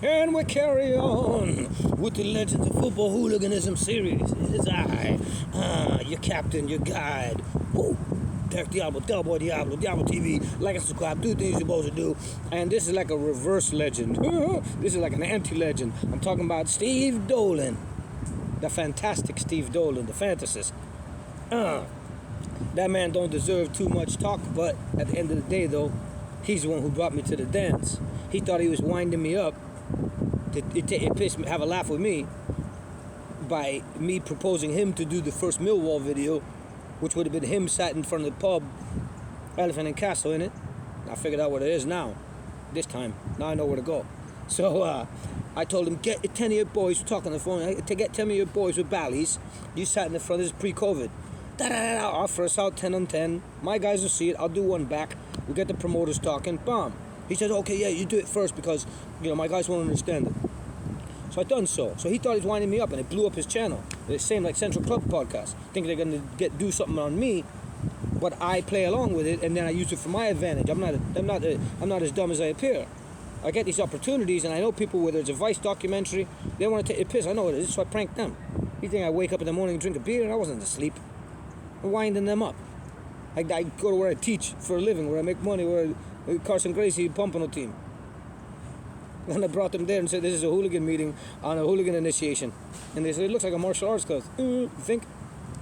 And we carry on with the Legends of Football Hooliganism series. It is I, your captain, your guide. Woo! Derek Diablo, Delboy Diablo, Diablo TV. Like and subscribe, do things you're supposed to do. And this is like a reverse legend. This is like an anti-legend. I'm talking about Steve Dolan. The fantastic Steve Dolan, the fantasist. That man don't deserve too much talk, but at the end of the day, though, he's the one who brought me to the dance. He thought he was winding me up to piss me, have a laugh with me by me proposing him to do the first Millwall video, which would have been him sat in front of the pub, Elephant and Castle in it. I figured out what it is now. This time, now I know where to go. So I told him, get 10 of your boys, we're talking on the phone, to get 10 of your boys with ballies. You sat in the front, this is pre-COVID. Offer us out 10 on 10. My guys will see it, I'll do one back. We'll get the promoters talking, bam. He said, okay, yeah, you do it first because, my guys won't understand it. So I done so. So he thought he was winding me up, and it blew up his channel. The same like Central Club podcast. Think they're gonna do something on me, but I play along with it, and then I use it for my advantage. I'm not as dumb as I appear. I get these opportunities, and I know people, whether it's a Vice documentary, they want to take a piss. I know what it is, so I prank them. You think I wake up in the morning and drink a beer? And I wasn't asleep. I'm winding them up. I go to where I teach for a living, where I make money, where Carson Gracie pumping a team. And I brought them there and said, this is a hooligan meeting on a hooligan initiation. And they said, it looks like a martial arts class. You think?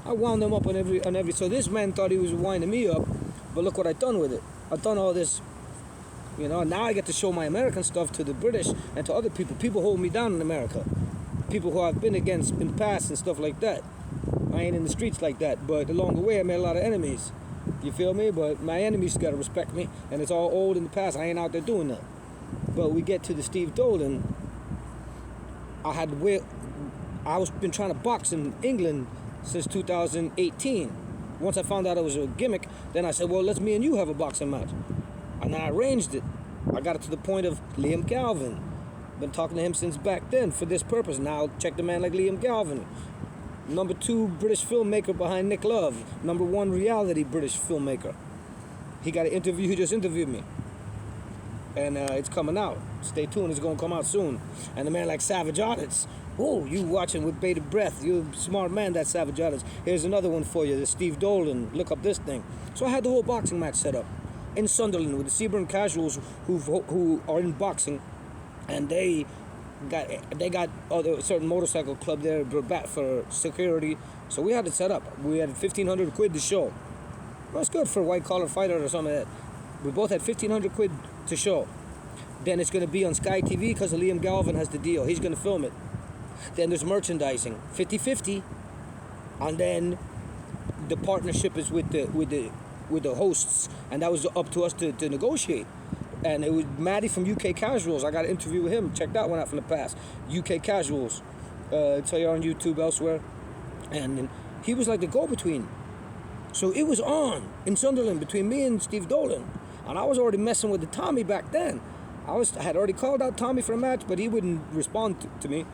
I wound them up on every. So this man thought he was winding me up, but look what I done with it. I've done all this, now I get to show my American stuff to the British and to other people. People hold me down in America. People who I've been against in the past and stuff like that. I ain't in the streets like that, but along the way I made a lot of enemies. You feel me? But my enemies gotta respect me, and it's all old in the past. I ain't out there doing that. But we get to the Steve Dolan. I was been trying to box in England since 2018. Once I found out it was a gimmick, then I said, well, let's me and you have a boxing match. And I arranged it. I got it to the point of Liam Galvin. Been talking to him since back then for this purpose. Now check the man like Liam Galvin. Number 2 British filmmaker behind Nick Love. Number 1 reality British filmmaker. He got an interview, he just interviewed me. And it's coming out. Stay tuned, it's gonna come out soon. And the man like Savage Audits. Oh, you watching with bated breath. You're a smart man, that Savage Audits. Here's another one for you, the Steve Dolan. Look up this thing. So I had the whole boxing match set up in Sunderland with the Seaburn casuals who are in boxing, and they got other certain motorcycle club there for security. So we had it set up. We had 1,500 quid to show. Well, it's good for a white collar fighter or something like that. We both had 1,500 quid to show. Then it's going to be on Sky TV because Liam Galvin has the deal. He's going to film it. Then there's merchandising, 50-50, and then the partnership is with the hosts, and that was up to us to negotiate. And it was Maddie from UK Casuals. I got an interview with him. Check that one out from the past. UK Casuals. It's here on YouTube, elsewhere. And he was like the go-between. So it was on in Sunderland between me and Steve Dolan. And I was already messing with the Tommy back then. I had already called out Tommy for a match, but he wouldn't respond to me.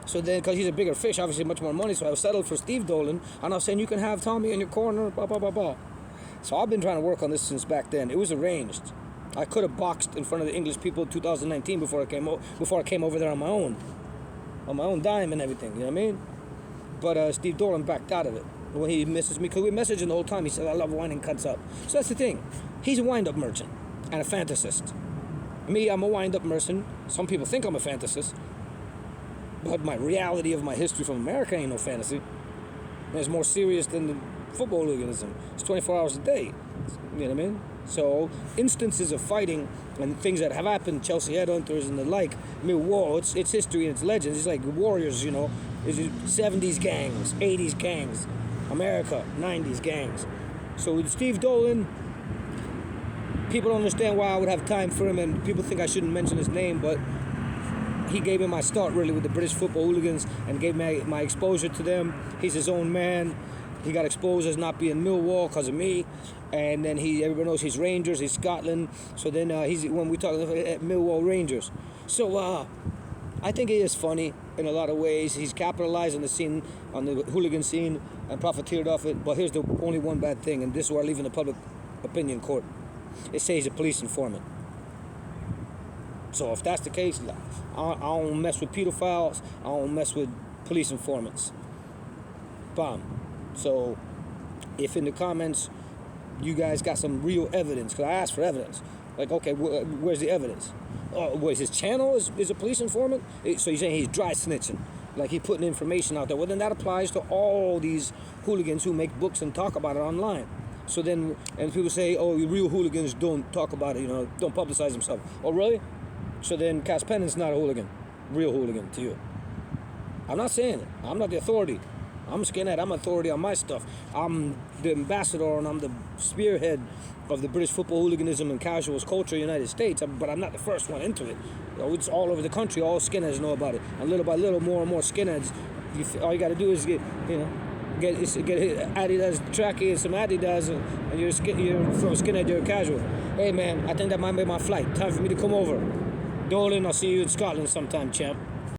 So then, because he's a bigger fish, obviously much more money, so I was settled for Steve Dolan. And I was saying, you can have Tommy in your corner, blah, blah, blah, blah. So I've been trying to work on this since back then. It was arranged. I could have boxed in front of the English people in 2019 before I came over there on my own dime and everything, you know what I mean? But Steve Dolan backed out of it when he messaged me, because we messaged him the whole time. He said, I love winding cuts up. So that's the thing. He's a wind-up merchant and a fantasist. Me, I'm a wind-up merchant. Some people think I'm a fantasist, but my reality of my history from America ain't no fantasy. It's more serious than the football hooliganism. It's 24 hours a day. You know what I mean? So instances of fighting and things that have happened, Chelsea Headhunters and the like, Millwall, it's history and it's legends. It's like Warriors, It's 70s gangs, 80s gangs, America, 90s gangs. So with Steve Dolan, people don't understand why I would have time for him, and people think I shouldn't mention his name, but he gave me my start really with the British football hooligans and gave me my exposure to them. He's his own man. He got exposed as not being Millwall because of me, and then everybody knows he's Rangers, he's Scotland. So then when we talk at Millwall Rangers. So I think he is funny in a lot of ways. He's capitalized on the scene, on the hooligan scene, and profiteered off it. But here's the only one bad thing, and this is where I leave in the public opinion court. They say he's a police informant. So if that's the case, I don't mess with pedophiles. I don't mess with police informants. Bomb. So if in the comments you guys got some real evidence, because I asked for evidence. Like, okay, where's the evidence? Oh, what is his channel is a police informant? So you're saying he's dry snitching, like he's putting information out there. Well, then that applies to all these hooligans who make books and talk about it online. So then, and people say, oh, real hooligans don't talk about it, don't publicize themselves. Oh, really? So then Cass Pennant's not a hooligan, real hooligan to you. I'm not saying it. I'm not the authority. I'm a skinhead. I'm authority on my stuff. I'm the ambassador and I'm the spearhead of the British football hooliganism and casuals culture in the United States, but I'm not the first one into it. It's all over the country. All skinheads know about it. And little by little, more and more skinheads, all you got to do is get Adidas trackie and some Adidas, and you're from a skinhead, you're a casual. Hey, man, I think that might be my flight. Time for me to come over. Dolan, I'll see you in Scotland sometime, champ.